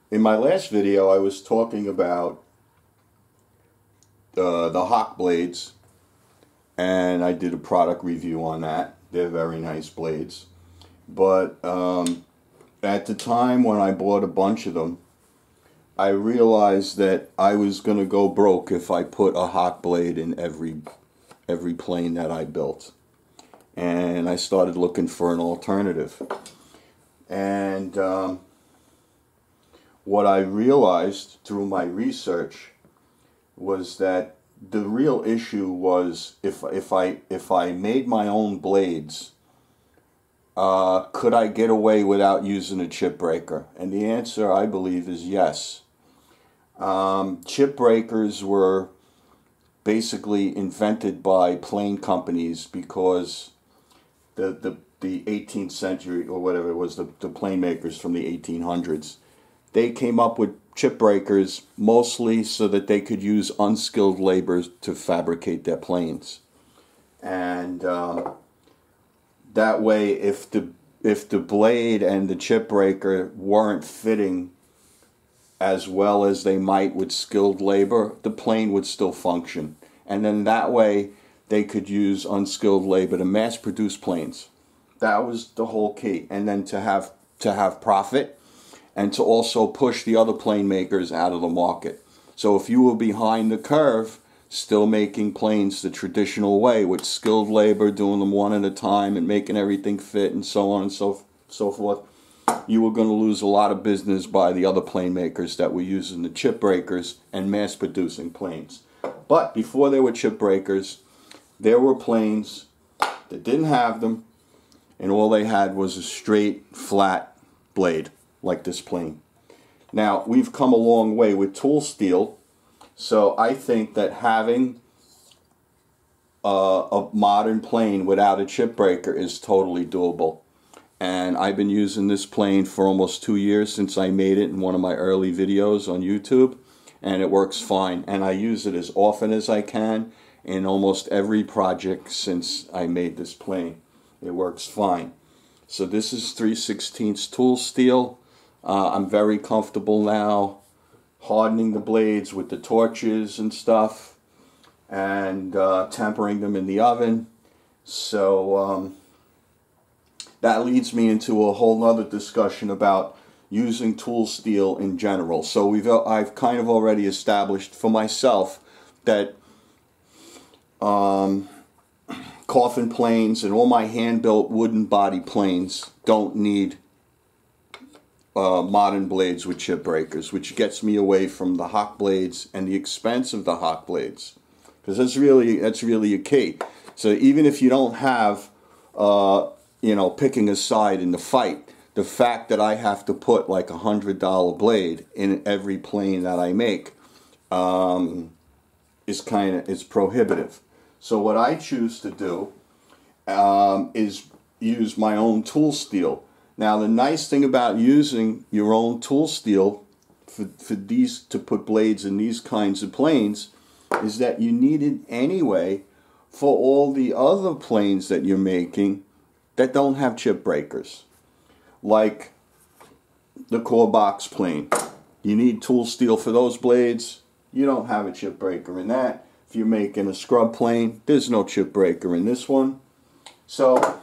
In my last video, I was talking about the Hawk blades, and I did a product review on that. They're very nice blades. But at the time when I bought a bunch of them, I realized that I was going to go broke if I put a Hawk blade in every plane that I built. And I started looking for an alternative. And what I realized through my research was that the real issue was if I made my own blades, could I get away without using a chip breaker? And the answer, I believe, is yes. Chip breakers were basically invented by plane companies because the 18th century, or whatever it was, the plane makers from the 1800s, they came up with chip breakers mostly so that they could use unskilled labor to fabricate their planes. And that way, if the blade and the chip breaker weren't fitting as well as they might with skilled labor, the plane would still function. And then that way, they could use unskilled labor to mass produce planes. That was the whole key. And then to have profit, and to also push the other plane makers out of the market. So if you were behind the curve, still making planes the traditional way with skilled labor, doing them one at a time and making everything fit and so on and so forth, you were going to lose a lot of business by the other plane makers that were using the chip breakers and mass producing planes. But before there were chip breakers, there were planes that didn't have them, and all they had was a straight, flat blade, like this plane. Now, we've come a long way with tool steel, so I think that having a modern plane without a chip breaker is totally doable. And I've been using this plane for almost 2 years since I made it in one of my early videos on YouTube, and it works fine. And I use it as often as I can in almost every project since I made this plane. It works fine. So this is 3/16 tool steel. I'm very comfortable now hardening the blades with the torches and stuff, and tempering them in the oven. So that leads me into a whole other discussion about using tool steel in general. So I've kind of already established for myself that coffin planes and all my hand-built wooden body planes don't need modern blades with chip breakers, which gets me away from the Hawk blades and the expense of the Hawk blades, because that's really a key. So even if you don't have picking a side in the fight, the fact that I have to put like $100 blade in every plane that I make is prohibitive. So what I choose to do is use my own tool steel. Now, the nice thing about using your own tool steel for these, to put blades in these kinds of planes, is that you need it anyway for all the other planes that you're making that don't have chip breakers. Like the core box plane. You need tool steel for those blades. You don't have a chip breaker in that. If you're making a scrub plane, there's no chip breaker in this one. So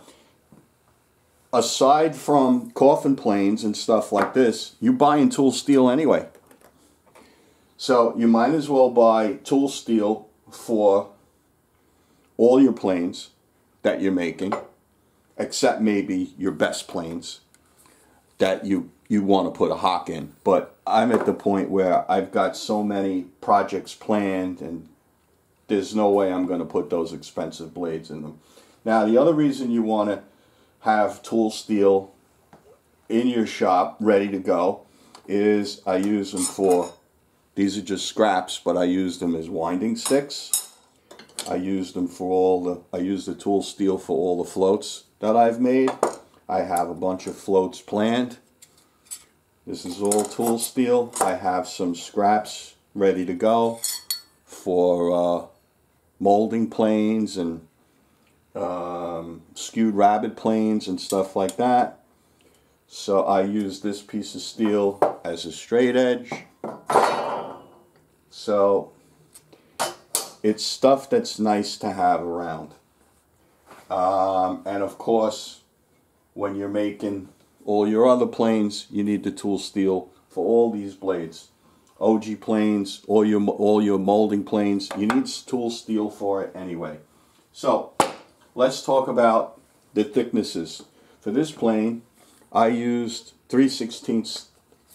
aside from coffin planes and stuff like this, you're buying tool steel anyway. So you might as well buy tool steel for all your planes that you're making, except maybe your best planes that you want to put a Hawk in. But I'm at the point where I've got so many projects planned, and there's no way I'm going to put those expensive blades in them. Now, the other reason you want to have tool steel in your shop ready to go is I use them for, these are just scraps, but I use them as winding sticks. I use them for I use the tool steel for all the floats that I've made. I have a bunch of floats planned. This is all tool steel. I have some scraps ready to go for molding planes and skewed rabbit planes and stuff like that. So I use this piece of steel as a straight edge. So it's stuff that's nice to have around. And of course, when you're making all your other planes, you need the tool steel for all these blades. OG planes, all your molding planes, you need tool steel for it anyway. So let's talk about the thicknesses. For this plane, I used 3/16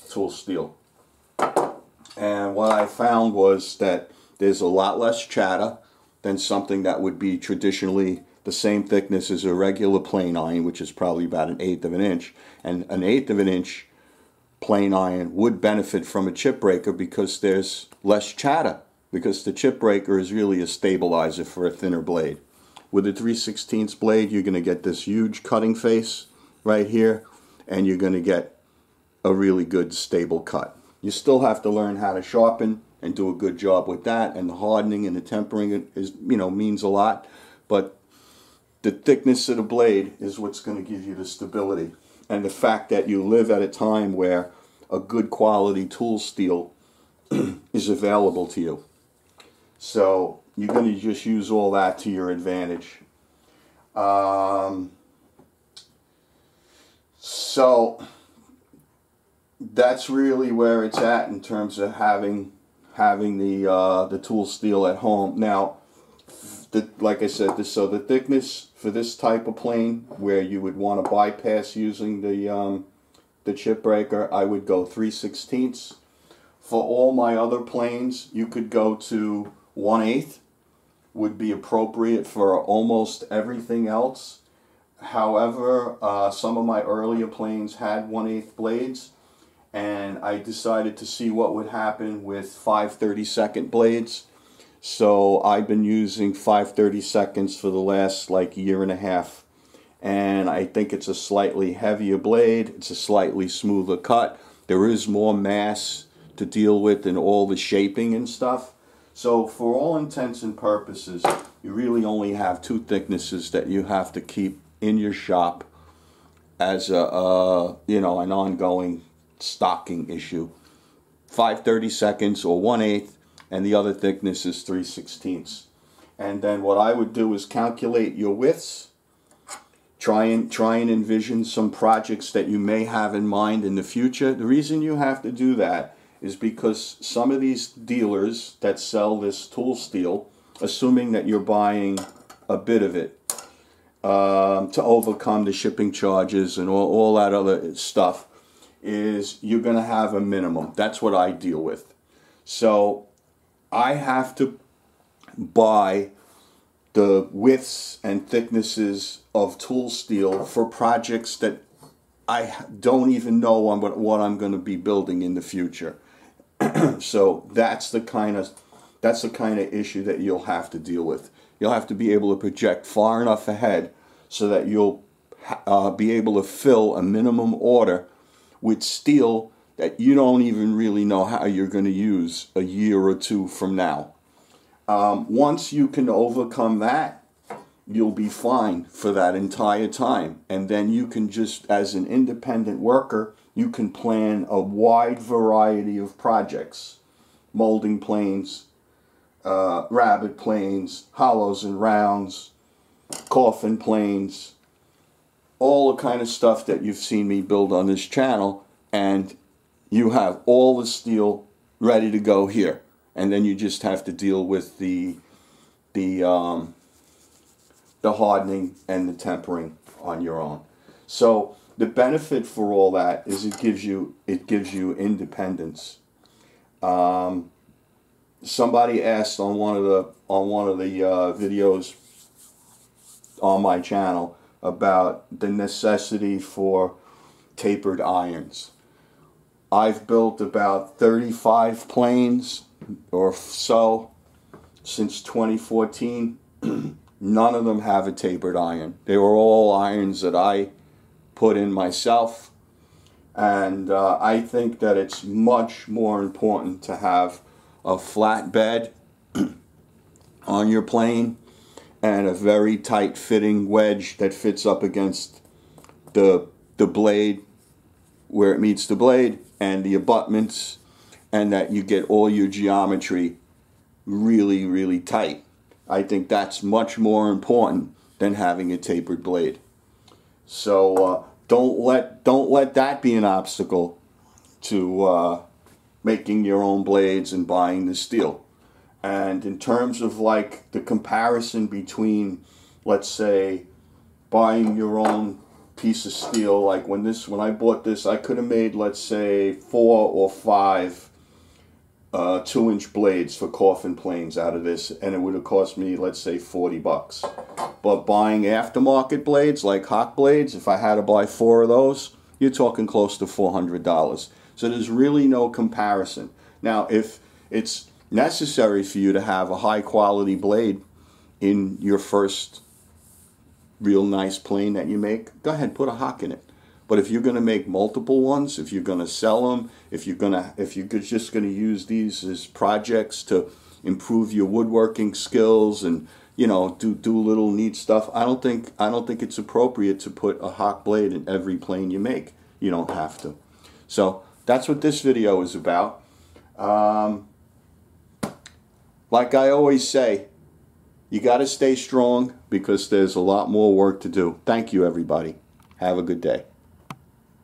tool steel. And what I found was that there's a lot less chatter than something that would be traditionally the same thickness as a regular plane iron, which is probably about 1/8 of an inch. And 1/8 of an inch plane iron would benefit from a chip breaker because there's less chatter, because the chip breaker is really a stabilizer for a thinner blade. With a 3/16 blade, you're going to get this huge cutting face right here, and you're going to get a really good stable cut. You still have to learn how to sharpen and do a good job with that, and the hardening and the tempering is, means a lot, but the thickness of the blade is what's going to give you the stability. And the fact that you live at a time where a good quality tool steel is available to you. So you're going to just use all that to your advantage. So that's really where it's at in terms of having the tool steel at home. Now, like I said, the thickness for this type of plane, where you would want to bypass using the chip breaker, I would go 3/16. For all my other planes, you could go to 1/8, would be appropriate for almost everything else. However, some of my earlier planes had 1/8 blades, and I decided to see what would happen with 5/32 blades. So I've been using 5/32 for the last year and a half, and I think it's a slightly heavier blade. It's a slightly smoother cut. There is more mass to deal with in all the shaping and stuff. So for all intents and purposes, you really only have two thicknesses that you have to keep in your shop as an ongoing stocking issue: 5/32 or 1/8. And the other thickness is 3/16. And then what I would do is calculate your widths. Try and envision some projects that you may have in mind in the future. The reason you have to do that is because some of these dealers that sell this tool steel, assuming that you're buying a bit of it to overcome the shipping charges and all that other stuff, is you're going to have a minimum. That's what I deal with. So I have to buy the widths and thicknesses of tool steel for projects that I don't even know what I'm going to be building in the future. So that's the kind of issue that you'll have to deal with. You'll have to be able to project far enough ahead so that you'll be able to fill a minimum order with steel that you don't even really know how you're going to use a year or two from now. Once you can overcome that, you'll be fine for that entire time. And then you can just, as an independent worker, you can plan a wide variety of projects. Molding planes, rabbet planes, hollows and rounds, coffin planes, all the kind of stuff that you've seen me build on this channel, and you have all the steel ready to go here, and then you just have to deal with the hardening and the tempering on your own. So the benefit for all that is it gives you independence. Somebody asked on one of the videos on my channel about the necessity for tapered irons. I've built about 35 planes or so since 2014. None of them have a tapered iron. They were all irons that I put in myself, and I think that it's much more important to have a flat bed on your plane and a very tight fitting wedge that fits up against the blade where it meets the blade and the abutments, and that you get all your geometry really, really tight. I think that's much more important than having a tapered blade. So don't let that be an obstacle to making your own blades and buying the steel. And in terms of like the comparison between, let's say, buying your own piece of steel, like when I bought this, I could have made, let's say, 4 or 5 2-inch blades for coffin planes out of this, and it would have cost me, let's say, $40. But buying aftermarket blades like Hawk blades, if I had to buy 4 of those, you're talking close to $400. So there's really no comparison. Now, if it's necessary for you to have a high quality blade in your first real nice plane that you make, go ahead, put a Hawk in it. But if you're going to make multiple ones, if you're going to sell them, if you're just going to use these as projects to improve your woodworking skills and, you know, do little neat stuff, I don't think it's appropriate to put a Hawk blade in every plane you make. You don't have to. So that's what this video is about. Like I always say, you got to stay strong because there's a lot more work to do. Thank you, everybody. Have a good day.